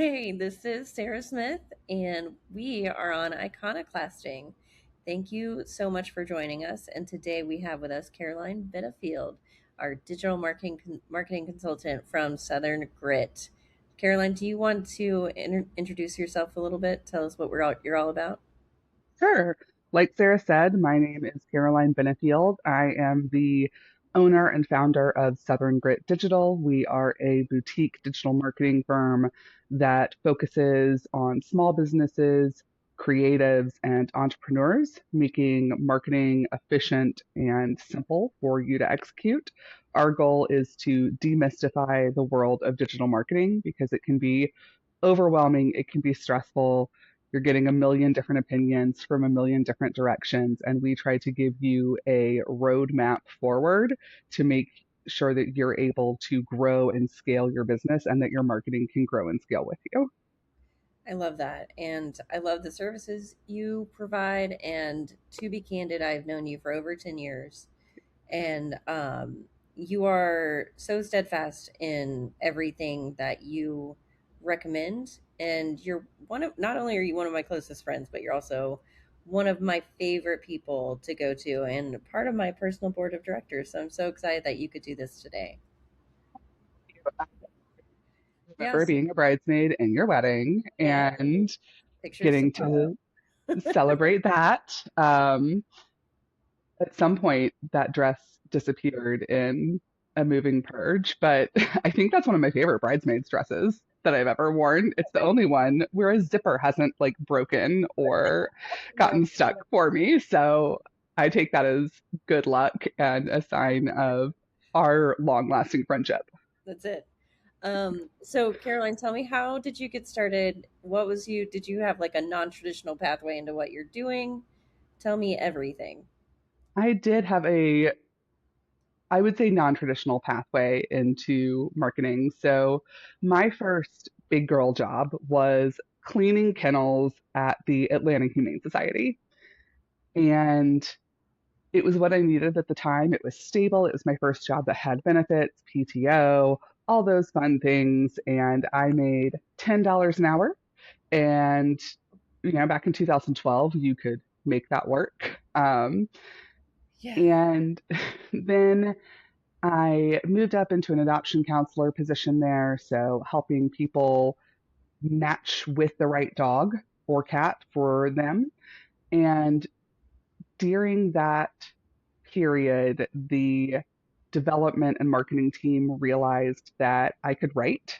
Hey, this is Sarah Smith, and we are on Iconoclasting. Thank you so much for joining us. And today we have with us Caroline Benefield, our digital marketing consultant from Southern Grit. Caroline, do you want to introduce yourself a little bit? Tell us what you're all about. Sure. Like Sarah said, my name is Caroline Benefield. I am the owner and founder of Southern Grit Digital. We are a boutique digital marketing firm that focuses on small businesses, creatives, and entrepreneurs, making marketing efficient and simple for you to execute. Our goal is to demystify the world of digital marketing because it can be overwhelming, it can be stressful, you're getting a million different opinions from a million different directions, and we try to give you a roadmap forward to make sure that you're able to grow and scale your business and that your marketing can grow and scale with you. I love that. And I love the services you provide. And to be candid, I've known you for over 10 years. And you are so steadfast in everything that you recommend. And you're one of, not only are you one of my closest friends, but you're also one of my favorite people to go to and part of my personal board of directors. So I'm so excited that you could do this today. I remember Yes. being a bridesmaid in your wedding And and pictures to getting follow. to celebrate that. At some point, that dress disappeared in a moving purge, but I think that's one of my favorite bridesmaids dresses that I've ever worn. It's the only one where a zipper hasn't like broken or No, gotten stuck for me. So I take that as good luck and a sign of our long lasting friendship. that's it. So Caroline, tell me, how did you get started? Did you have like a non-traditional pathway into what you're doing? Tell me everything. I did have I would say, non-traditional pathway into marketing. So my first big girl job was cleaning kennels at the Atlanta Humane Society. And it was what I needed at the time. It was stable. It was my first job that had benefits, PTO, all those fun things. And I made $10 an hour. And, back in 2012, you could make that work. Yeah. And then I moved up into an adoption counselor position there, so helping people match with the right dog or cat for them. And during that period, the development and marketing team realized that I could write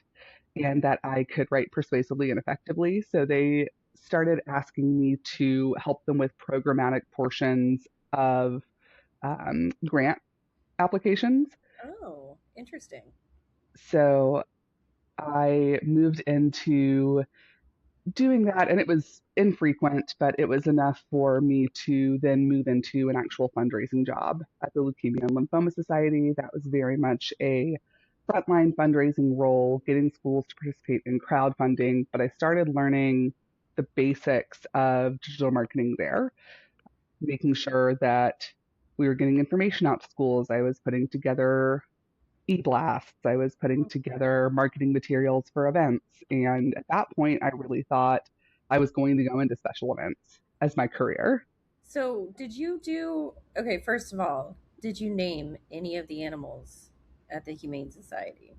and that I could write persuasively and effectively. So they started asking me to help them with programmatic portions of grant applications. Oh, interesting. So I moved into doing that, and it was infrequent, but it was enough for me to then move into an actual fundraising job at the Leukemia and Lymphoma Society. That was very much a frontline fundraising role, getting schools to participate in crowdfunding. But I started learning the basics of digital marketing there, making sure that we were getting information out to schools. I was putting together e-blasts. I was putting together marketing materials for events. And at that point, I really thought I was going to go into special events as my career. So, okay, first of all, did you name any of the animals at the Humane Society?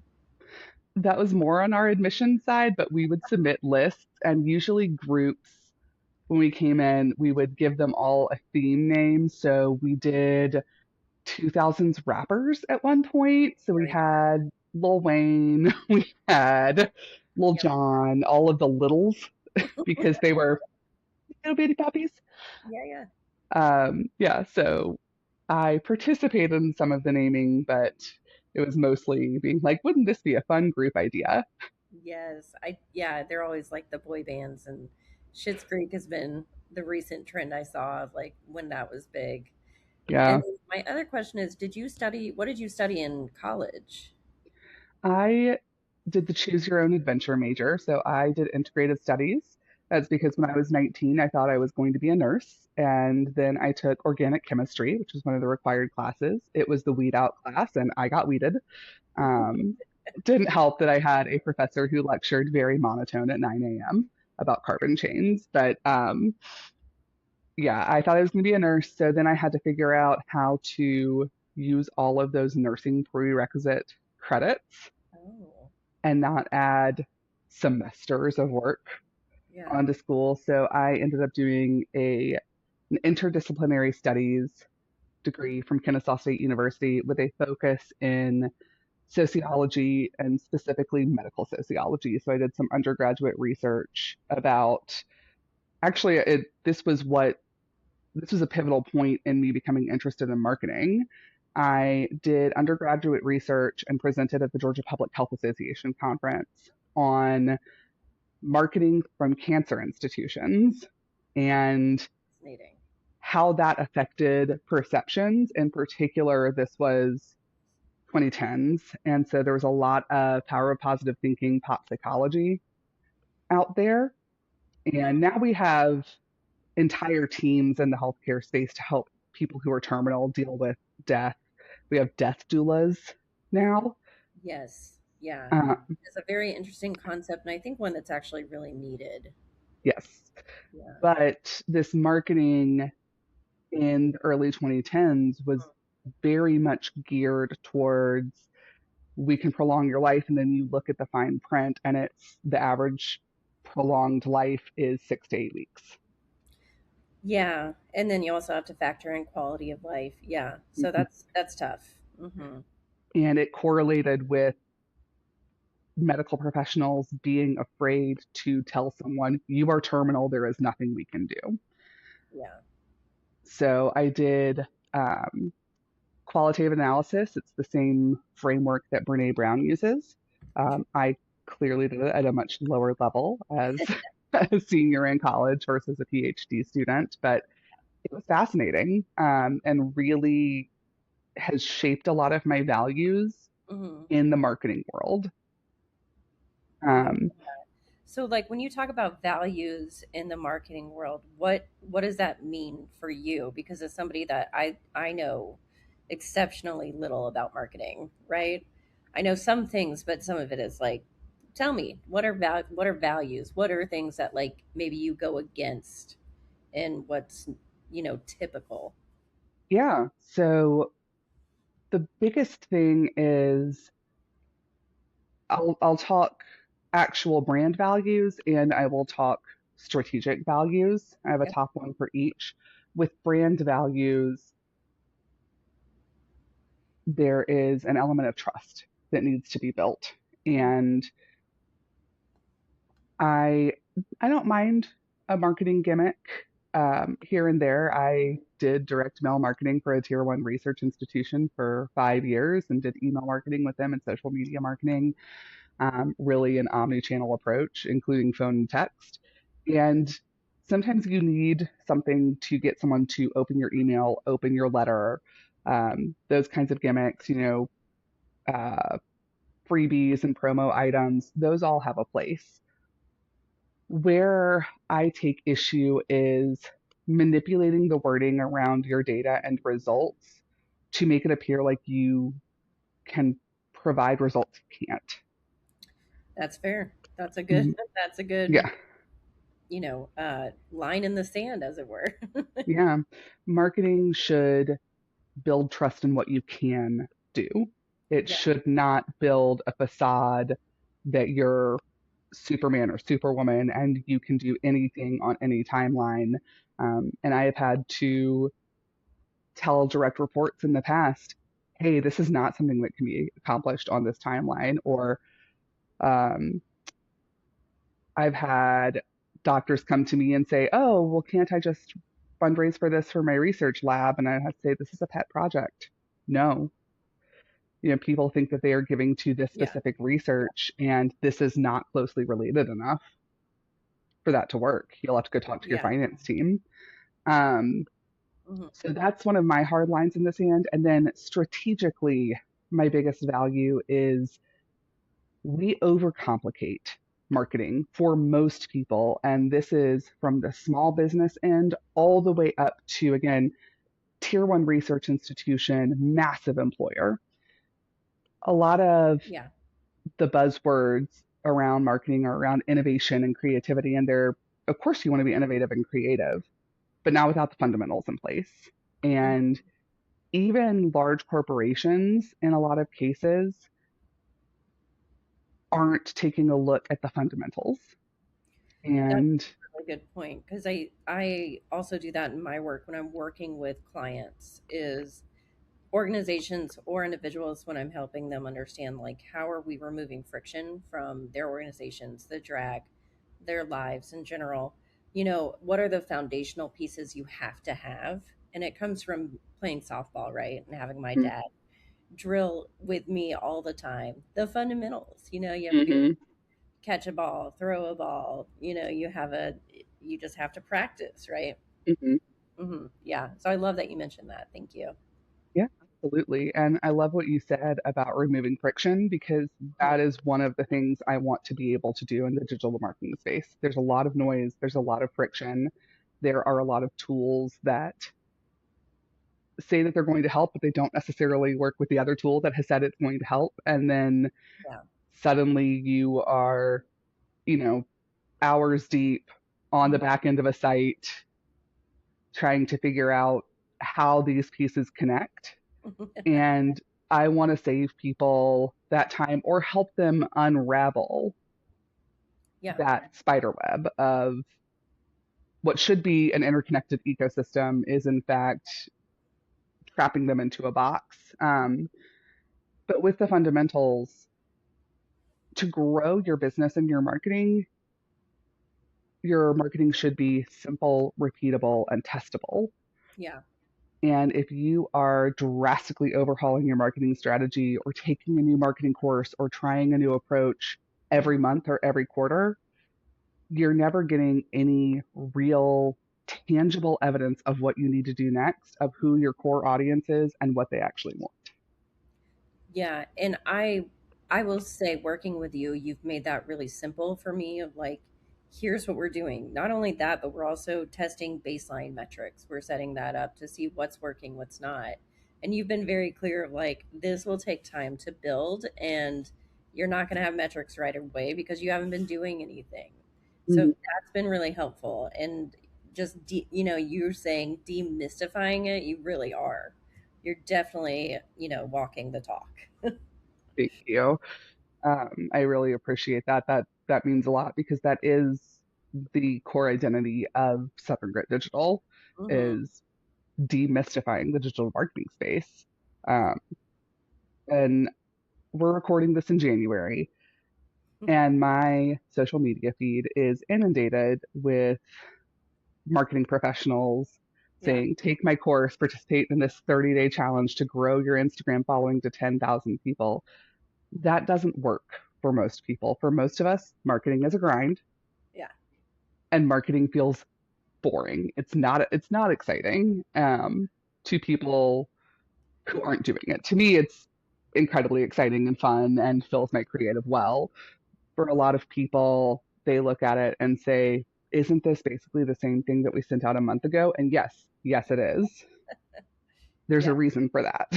That was more on our admission side, but we would submit lists and usually groups. When we came in, we would give them all a theme name. So we did 2000s rappers at one point. So we Right. had Lil Wayne, we had Lil Yep. Jon, all of the littles because they were little bitty puppies. Yeah, yeah. Yeah, so I participated in some of the naming, but it was mostly being like, wouldn't this be a fun group idea? Yes. Yeah, they're always like the boy bands, and Schitt's Creek has been the recent trend I saw of like when that was big. And Yeah, my other question is, what did you study in college? I did the choose your own adventure major. So I did integrative studies. That's because when I was 19, I thought I was going to be a nurse. And then I took organic chemistry, which was one of the required classes. It was the weed out class, and I got weeded. didn't help that I had a professor who lectured very monotone at 9 a.m. about carbon chains. But yeah, I thought I was going to be a nurse. So then I had to figure out how to use all of those nursing prerequisite credits Oh, and not add semesters of work yeah. onto school. So I ended up doing an interdisciplinary studies degree from Kennesaw State University with a focus in sociology and specifically medical sociology. So I did some undergraduate research about actually this was a pivotal point in me becoming interested in marketing. I did undergraduate research and presented at the Georgia Public Health Association conference on marketing from cancer institutions and Fascinating. how that affected perceptions. In particular, this was 2010s. And so there was a lot of power of positive thinking, pop psychology out there. And now we have entire teams in the healthcare space to help people who are terminal deal with death. We have death doulas now. Yes. Yeah. Uh, It's a very interesting concept, and I think one that's actually really needed. yes. Yeah. But this marketing in the early 2010s was very much geared towards we can prolong your life. And then you look at the fine print, and it's the average prolonged life is 6 to 8 weeks. Yeah. And then you also have to factor in quality of life. Yeah. So Mhm. that's tough. Hmm. And it correlated with medical professionals being afraid to tell someone, you are terminal, there is nothing we can do. Yeah. So I did um, qualitative analysis. It's the same framework that Brene Brown uses. I clearly did it at a much lower level as a senior in college versus a PhD student, but it was fascinating and really has shaped a lot of my values Hmm. in the marketing world. I love. Um, So, like, when you talk about values in the marketing world, what does that mean for you? Because as somebody that I know exceptionally little about marketing, right? I know some things, but some of it is like, tell me, what are values? What are things that like maybe you go against and what's, typical? yeah, so the biggest thing is I'll talk actual brand values and I will talk strategic values. I have a Okay. top one for each. With brand values, there is an element of trust that needs to be built. Mhm. And I I don't mind a marketing gimmick here and there. I did direct mail marketing for a tier one research institution for 5 years and did email marketing with them and social media marketing, really an omni-channel approach, including phone and text. And sometimes you need something to get someone to open your email, open your letter, those kinds of gimmicks, freebies and promo items, those all have a place. Where I take issue is manipulating the wording around your data and results to make it appear like you can provide results you can't. That's fair. That's a good Mhm. that's a good, Yeah, line in the sand, as it were. yeah. Marketing should build trust in what you can do. It Yeah. should not build a facade that you're Superman or Superwoman and you can do anything on any timeline. And I have had to tell direct reports in the past, hey, this is not something that can be accomplished on this timeline. Or um, I've had doctors come to me and say, oh, well, can't I just fundraise for this for my research lab? And I have to say, this is a pet project. No, people think that they are giving to this Yeah. specific research, and this is not closely related enough for that to work. You'll have to go talk to your Yeah. finance team. Um, Mhm. so that's one of my hard lines in the sand. And then strategically, my biggest value is we overcomplicate marketing for most people. And this is from the small business end all the way up to, again, tier one research institution, massive employer. A lot of Yeah. the buzzwords around marketing are around innovation and creativity. And they're, of course, you want to be innovative and creative, but not without the fundamentals in place. Mhm. And even large corporations, in a lot of cases, aren't taking a look at the fundamentals. That's And a really good point because I also do that in my work when I'm working with clients is organizations or individuals when I'm helping them understand like how are we removing friction from their organizations, the drag, their lives in general. You know, what are the foundational pieces you have to have? And it comes from playing softball, right? And having my dad drill with me all the time. The fundamentals, you know, you have to be able mm-hmm, to catch a ball, throw a ball, you know, you just have to practice, right? mm-hmm. Yeah. So I love that you mentioned that. Thank you. Yeah, absolutely. And I love what you said about removing friction because Mhm. that is one of the things I want to be able to do in the digital marketing space. There's a lot of noise, there's a lot of friction. There are a lot of tools that say that they're going to help, but they don't necessarily work with the other tool that has said it's going to help. And then Yeah. suddenly you are, you know, hours deep on the back end of a site trying to figure out how these pieces connect. And I want to save people that time or help them unravel Yeah. that spider web of what should be an interconnected ecosystem is in fact trapping them into a box. But with the fundamentals, to grow your marketing should be simple, repeatable, and testable. Yeah. And if you are drastically overhauling your marketing strategy or taking a new marketing course or trying a new approach every Mhm. month or every quarter, you're never getting any real tangible evidence of what you need to do next, of who your core audience is and what they actually want. Yeah, and I will say working with you, you've made that really simple for me of like here's what we're doing. Not only that, but we're also testing baseline metrics. We're setting that up to see what's working, what's not. And you've been very clear of like this will take time to build and you're not going to have metrics right away because you haven't been doing anything. So Mhm. that's been really helpful and just you know, you're saying demystifying it, you really are. You're definitely, you know, walking the talk. Thank you. I really appreciate that. That means a lot because that is the core identity of Southern Grit Digital Mhm. is demystifying the digital marketing space. Um, and we're recording this in January, and my social media feed is inundated with marketing professionals Yeah. saying, take my course, participate in this 30-day challenge to grow your Instagram following to 10,000 people. That doesn't work for most people. For most of us, marketing is a grind Yeah. and marketing feels boring. It's not exciting to people who aren't doing it. To me, it's incredibly exciting and fun and fills my creative well. For a lot of people, they look at it and say, isn't this basically the same thing that we sent out a month ago? And yes, it is. There's a Yeah. reason for that.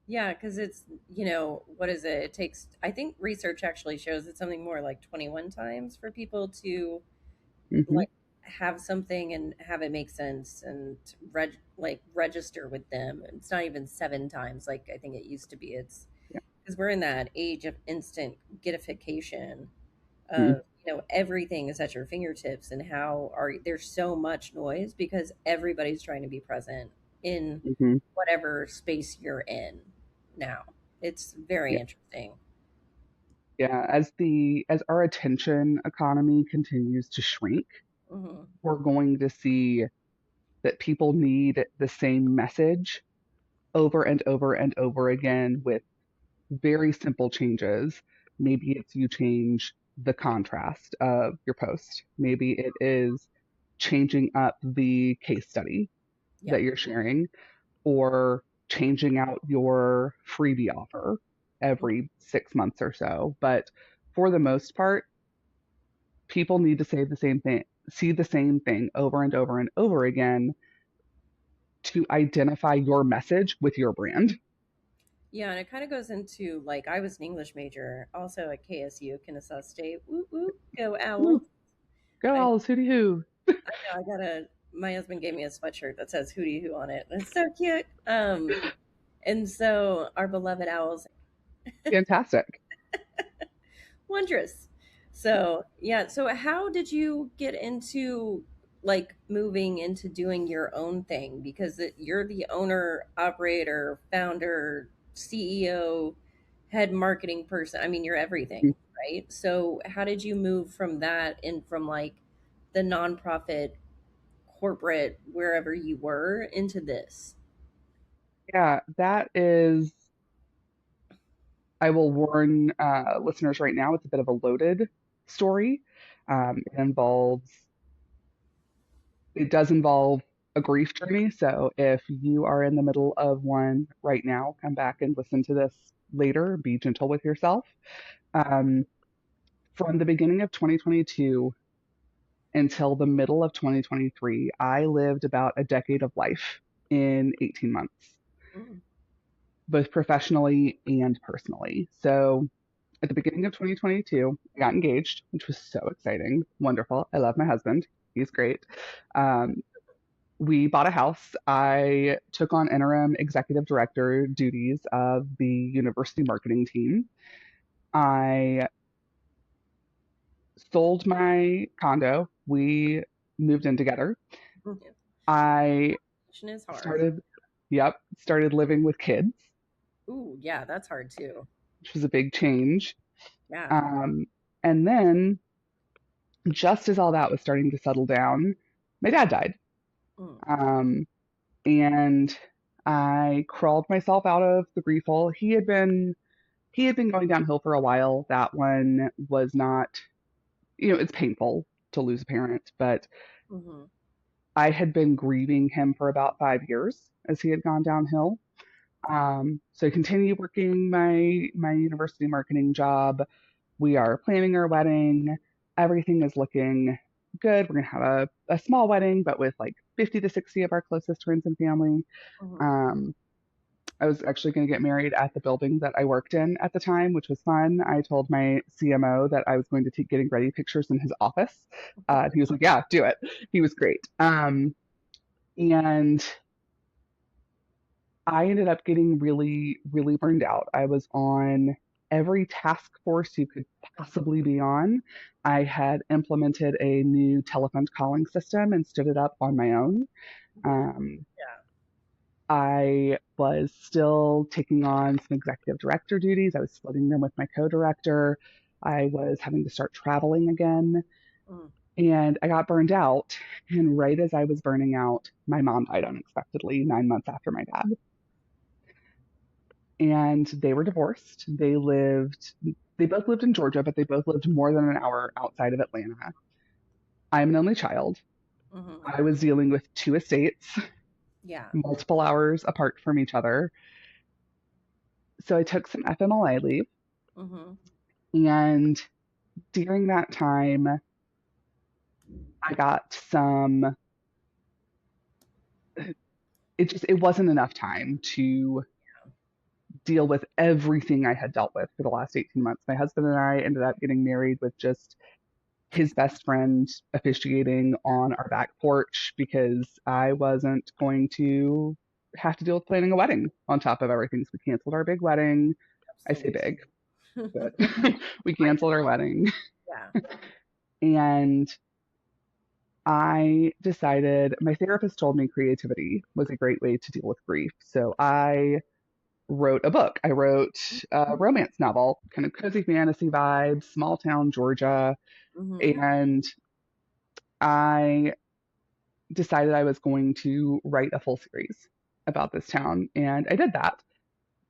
Yeah, because it's, you know, what is it? It takes, I think research actually shows it's something more like 21 times for people to hmm like have something and have it make sense and register with them. It's not even 7 times like I think it used to be. It's Yeah. because we're in that age of instant gratification Mm-hmm. of, you know, everything is at your fingertips and how are there's so much noise because everybody's trying to be present in Mm-hmm. whatever space you're in now. It's very Yeah. interesting. Yeah. As our attention economy continues to shrink, Hmm. we're going to see that people need the same message over and over and over again with very simple changes. Maybe it's you change the contrast of your post. Maybe it is changing up the case study Yeah. that you're sharing or changing out your freebie offer every 6 months or so. But for the most part, people need to say the same thing, see the same thing over and over and over again to identify your message with your brand. Yeah, and it kind of goes into like I was an English major, also at KSU, Kennesaw State. Woo woo, go Owls! Woo, go I Owls, hooty hoo. know I got a. My husband gave me a sweatshirt that says "Hootie Hoo" on it, and it's so cute. And so our beloved Owls, Fantastic. wondrous. So yeah, so how did you get into like moving into doing your own thing? Because you're the owner, operator, founder, CEO, head marketing person. I mean, you're everything, right? So how did you move from that and from like the nonprofit, corporate, wherever you were into this? Yeah, that is, I will warn listeners right now, it's a bit of a loaded story. It involves, it does involve a grief journey. So if you are in the middle of one right now, come back and listen to this later. Be gentle with yourself. Um, from the beginning of 2022 until the middle of 2023, I lived about a decade of life in 18 months, Mm, both professionally and personally. So at the beginning of 2022, I got engaged, which was so exciting. Wonderful. I love my husband. He's great. Um, we bought a house. I took on interim executive director duties of the university marketing team. I sold my condo. We moved in together. mhm. I Action is hard. started, yep, started living with kids, Ooh, yeah, that's hard too. which was a big change. Yeah. Um, and then, just as all that was starting to settle down, my dad died. Mm, Um, and I crawled myself out of the grief hole. He had been going downhill for a while. That one was not, it's painful to lose a parent, but hmm I had been grieving him for about 5 years as he had gone downhill. So I continued working my university marketing job. We are planning our wedding. Everything is looking good. We're gonna have a small wedding, but with like 50 to 60 of our closest friends and family. hmm Um, I was actually going to get married at the building that I worked in at the time, which was fun. I told my CMO that I was going to keep getting ready pictures in his office. And he was like, "Yeah, do it." He was great. And I ended up getting really, really burned out. I was on every task force you could possibly be on. I had implemented a new telephone calling system and stood it up on my own. Um, Yeah. I was still taking on some executive director duties. I was splitting them with my co-director. I was having to start traveling again, Mm. and I got burned out. And right as I was burning out, my mom died unexpectedly 9 months after my dad. And they were divorced. They both lived in Georgia, but they both lived more than an hour outside of Atlanta. I'm an only child. hmm I was dealing with two estates, Yeah. multiple hours apart from each other. So I took some FMLA leave. hmm And during that time, I got some, it wasn't enough time to deal with everything I had dealt with for the last 18 months. My husband and I ended up getting married with just his best friend officiating on our back porch because I wasn't going to have to deal with planning a wedding on top of everything. So we canceled our big wedding. I say Absolutely. big, but we I canceled our wedding. yeah. And I decided my therapist told me creativity was a great way to deal with grief. So I wrote a book. I wrote a romance novel, kind of cozy fantasy vibes, small town Georgia. hmm And I decided I was going to write a full series about this town. And I did that.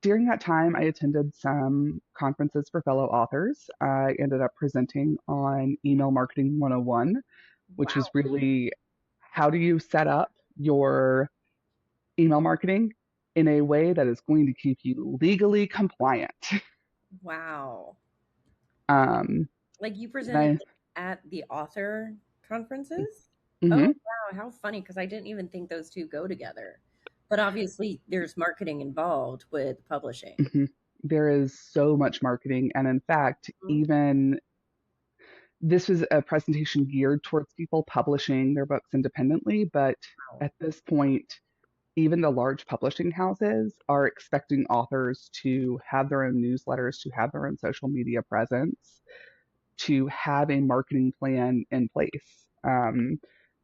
During that time, I attended some conferences for fellow authors. I ended up presenting on Email Marketing 101, which was Wow. really how do you set up your email marketing in a way that is going to keep you legally compliant. Wow. Um, Like you presented I, at the author conferences? Oh, mhm. wow. How funny. Because I didn't even think those two go together. But obviously, there's marketing involved with publishing. Mhm. There is so much marketing. And in fact, Mhm. even this was a presentation geared towards people publishing their books independently. But Wow. at this point, even the large publishing houses are expecting authors to have their own newsletters, to have their own social media presence, to have a marketing plan in place.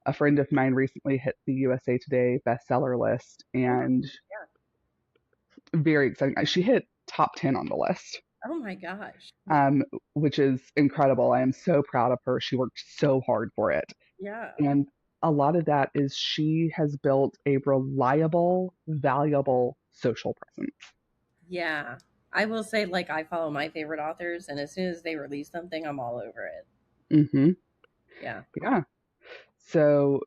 A friend of mine recently hit the USA Today bestseller list, Oh, and yeah. very exciting. She hit top 10 on the list, Oh my gosh. um, which is incredible. I am so proud of her. She worked so hard for it. Yeah. And a lot of that is she has built a reliable, valuable social presence. Yeah. I will say, like, I follow my favorite authors, and as soon as they release something, I'm all over it. Hmm. Yeah. Yeah. So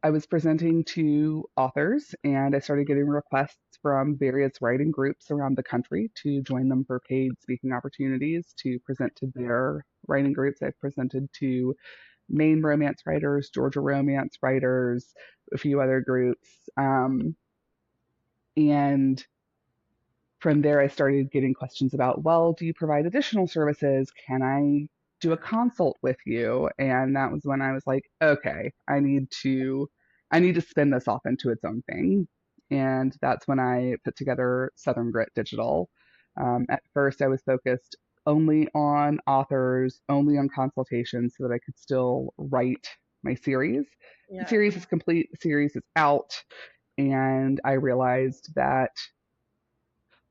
I was presenting to authors and I started getting requests from various writing groups around the country to join them for paid speaking opportunities to present to their writing groups. I've presented to Maine romance writers, Georgia romance writers, a few other groups. And from there, I started getting questions about, well, do you provide additional services? Can I do a Yeah. consult with you? And that was when I was like, okay, I need to spin this off into its own thing. And that's when I put together Southern Grit Digital. At first, I was focused only on authors, only on consultations so that I could still write my series. The Yeah. series is complete, the series is out. And I realized that,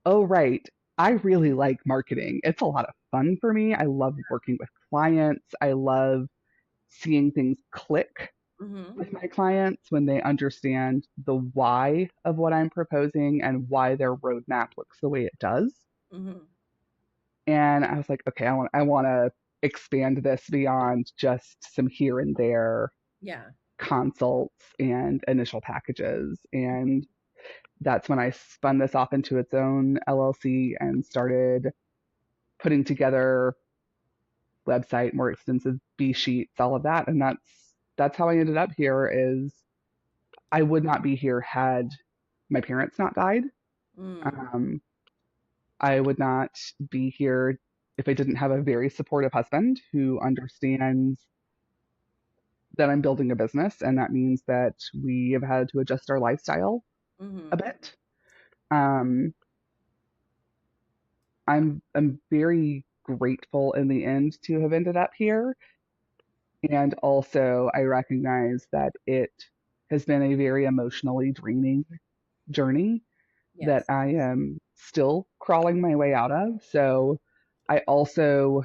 oh, right. I really like marketing. It's a lot of fun for me. I love working with clients. I love seeing things click Hmm. with my clients when they understand the why of what I'm proposing and why their roadmap looks the way it does. Hmm. And I was like, okay, I want to expand this beyond just some here and there Yeah. consults and initial packages. And that's when I spun this off into its own LLC and started putting together website, more extensive B sheets, all of that. And that's how I ended up here. Is I would not be here had my parents not died. Mm. Um, I would not be here if I didn't have a very supportive husband who understands that I'm building a business, and that means that we have had to adjust our lifestyle a Hmm. bit. Um, I'm very grateful in the end to have ended up here. And also, I recognize that it has been a very emotionally draining journey that Yes. I am still crawling my way out of. So I also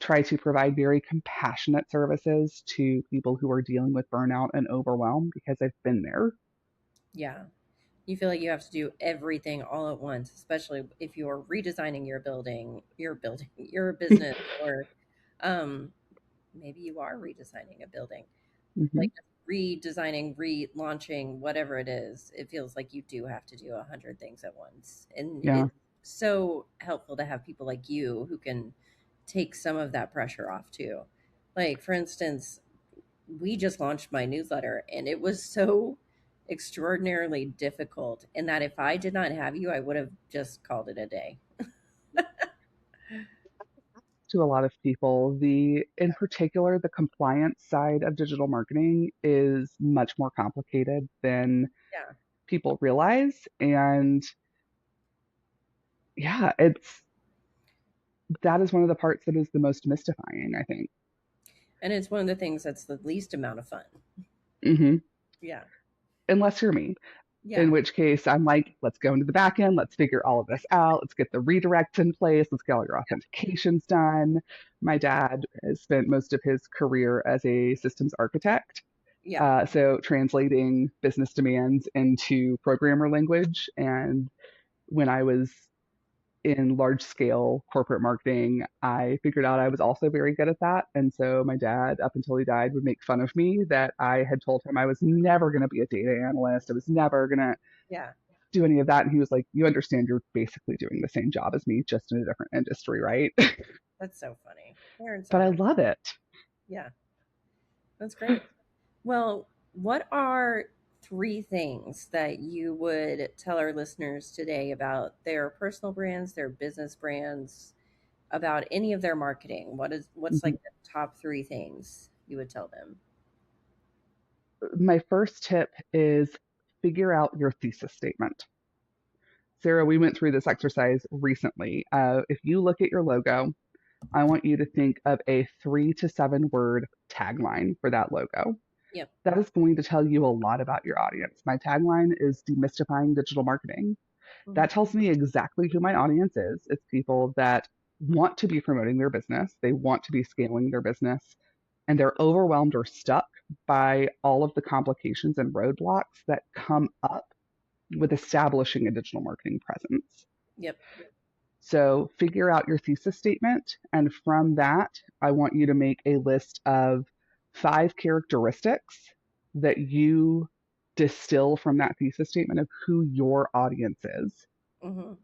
try to provide very compassionate services to people who are dealing with burnout and overwhelm because I've been there. Yeah. You feel like you have to do everything all at once, especially if you're redesigning your business, or um, maybe you are redesigning a building, Hmm. like redesigning, relaunching, whatever it is. It feels like you do have to do 100 things at once, and Yeah. it's so helpful to have people like you who can take some of that pressure off too. Like, for instance, we just launched my newsletter, and it was so extraordinarily difficult, and that if I did not have you, I would have just called it a day. To a lot of people, in particular, the compliance side of digital marketing is much more complicated than Yeah. people realize. And yeah, that is one of the parts that is the most mystifying, I think. And it's one of the things that's the least amount of fun. Hmm. Yeah. Unless you're me, in Yeah. which case I'm like, let's go into the back end, let's figure all of this out, let's get the redirects in place, let's get all your authentications done. My dad has spent most of his career as a systems architect. Yeah. So translating business demands into programmer language. And when I was in large scale corporate marketing, I figured out I was also very good at that. And so my dad, up until he died, would make fun of me that I had told him I was never going to be a data analyst. I was never going to Yeah. do any of that. And he was like, you understand you're basically doing the same job as me, just in a different industry, right? That's so funny. Parents But I are, love it. yeah, that's great. Well, what are three things that you would tell our listeners today about their personal brands, their business brands, about any of their marketing? What's Mhm. like the top three things you would tell them? My first tip is figure out your thesis statement. Sarah, we went through this exercise recently. If you look at your logo, I want you to think of a 3 to 7 word tagline for that logo. Yep. That is going to tell you a lot about your audience. My tagline is demystifying digital marketing. Hmm. That tells me exactly who my audience is. It's people that want to be promoting their business, they want to be scaling their business, and they're overwhelmed or stuck by all of the complications and roadblocks that come up with establishing a digital marketing presence. Yep. So figure out your thesis statement. And from that, I want you to make a list of 5 characteristics that you distill from that thesis statement of who your audience is. Hmm.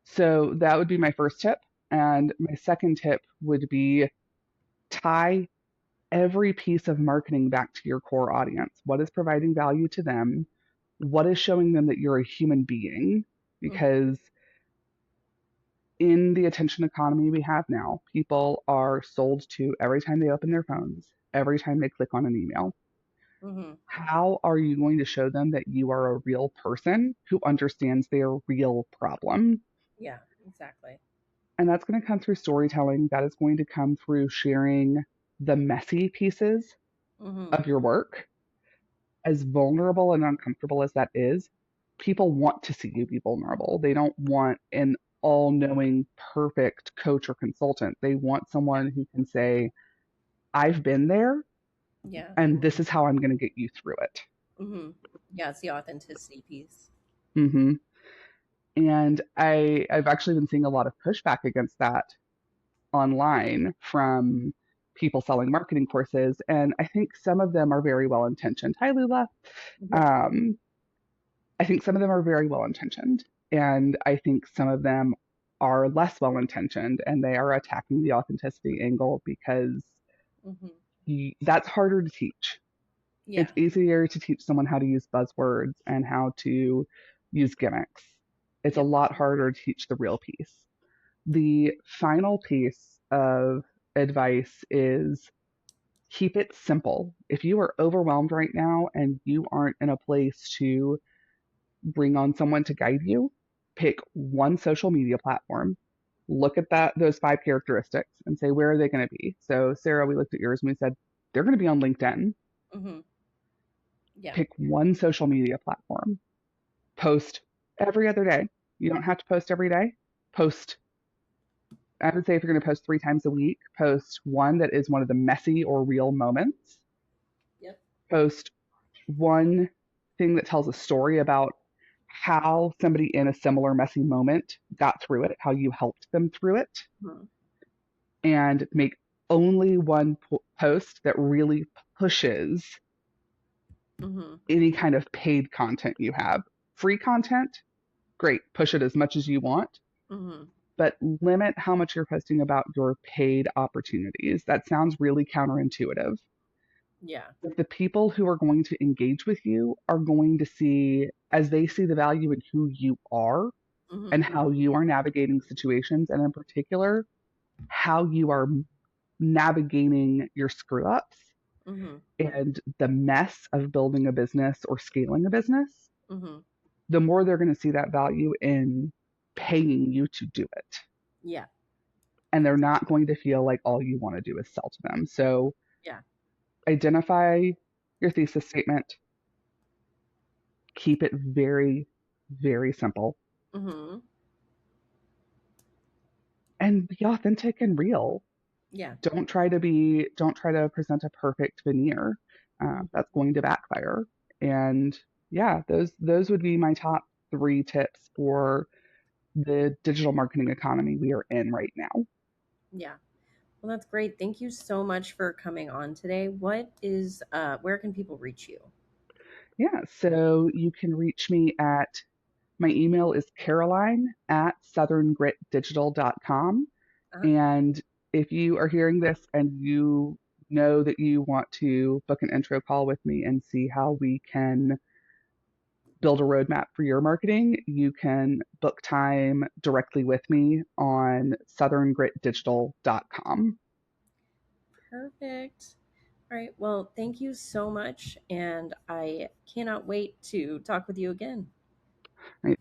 So that would be my first tip. And my second tip would be tie every piece of marketing back to your core audience. What is providing value to them? What is showing them that you're a human being? Hmm. Because in the attention economy we have now, people are sold to every time they open their phones, every time they click on an email. Hmm. How are you going to show them that you are a real person who understands their real problem? Yeah, exactly. And that's going to come through storytelling. That is going to come through sharing the messy pieces Hmm. of your work. As vulnerable and uncomfortable as that is, people want to see you be vulnerable. They don't want an all knowing, perfect coach or consultant. They want Yeah. someone who can say, I've been there Yeah. and this is how I'm going to get you through it. Hmm. Yeah, it's the authenticity piece. Hmm. And I've actually been seeing a lot of pushback against that online from people selling marketing courses. And I think some of them are very well intentioned. Hi, Lula. Hmm. Um, I think some of them are very well intentioned. And I think some of them are less well intentioned and they are attacking the authenticity angle because Hmm. that's harder to teach. Yeah. It's easier to teach someone how to use buzzwords and how to use gimmicks. It's a Yep. lot harder to teach the real piece. The final piece of advice is keep it simple. If you are overwhelmed right now and you aren't in a place to bring on someone to guide you, pick one social media platform, look at those 5 characteristics and say where are they going to be. So Sarah, we looked at yours and we said they're going to be on LinkedIn. Hmm. Yeah. Pick one social media platform. Post every other day. You don't have to post every day. Post, I would say if you're going to post 3 times a week, post one that is one of the messy or real moments. Yep. Post one thing that tells a story about how somebody in a similar messy moment got through it, how you helped them through it, Hmm. and make only one post that really pushes Hmm. any kind of paid content you have. Free content, great, push it as much as you want, Hmm. but limit how much you're posting about your paid opportunities. That sounds really counterintuitive. Yeah. But the people who are going to engage with you are going to see, as they see the value in who you are and Hmm. how you are navigating situations, and in particular, how you are navigating your screw ups Hmm. and the mess of building a business or scaling a business, Hmm. the more they're going to see that value in paying you to do it. Yeah. And they're Ex- not going to feel like all you want to do is sell to them. So Yeah. identify your thesis statement, keep it very, very simple, Hmm. and be authentic and real. Yeah. Don't try to present a perfect veneer. Hmm. That's going to backfire. And yeah, those would be my top 3 tips for the digital marketing economy we are in right now. Yeah. Well, that's great. Thank you so much for coming on today. Where can people reach you? Yeah, so you can reach me at my email is Caroline at southerngritdigital.com. Uh-huh. And if you are hearing this and you know that you want to book an intro call with me and see how we can build a roadmap for your marketing, you can book time directly with me on southerngritdigital.com. Perfect. All right. Well, thank you so much. And I cannot wait to talk with you again. Right.